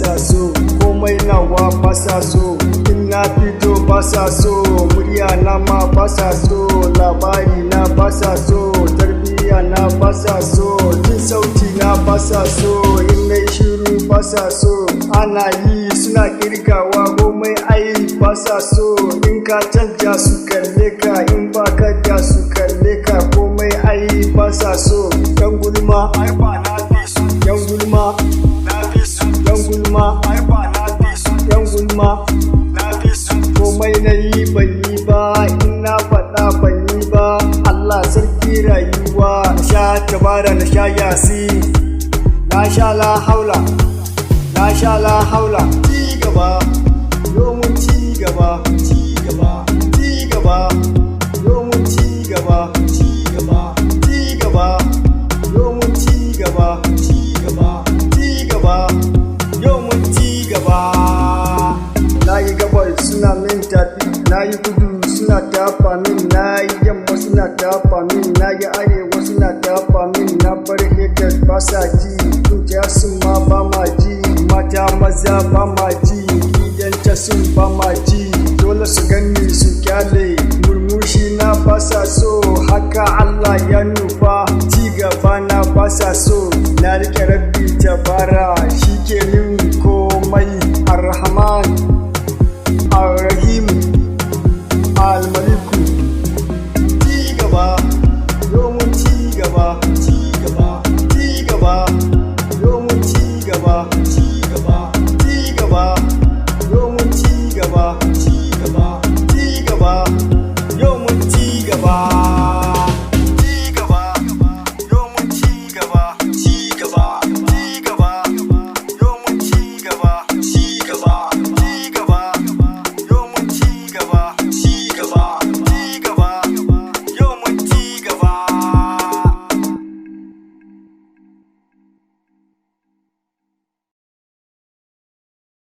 basa so, komai nawa basa so, in na fito basa so, murya na ma basa so, labari na basa so, tarbiyya na basa so, jin sauti na basa so, in nai shiru basa so, ana yi suna kirgawa komai ai basa so, in ka canja su kalle ka, in ba ka da su kalle ka, komai ai basa so. Yan gulma ai ba na fi su, yan gulma na fi su, yan gulma ai ba na fi su, yan gulma na fi su. Komai na yi ban yi ba, in na faɗa ban yi ba, Allah sarki rayuwa. Sha tabara na sha yasi, na sha la haula, na sha la haula. Ci gaba, domin ci gaba, ci gaba, ci gaba, domin ci gaba, ci gaba, ci gaba, domin ci gaba, ci gaba, ci gaba, domin ci gaba. Na yi gabar suna min tafi, na yi kudu suna tafa min, na yi yamma suna tafa min, na yi arewa suna tafa min, na bar haters ba sa ji, kungiya sun ma ba ma ji, mata maza ba ma ji, gidanta sun ba ma ji, dole su gani su kyale, murmushi na ba sa so, haka Allah ya nufa, ci gaba na ba sa so, na rike rabbi tabara,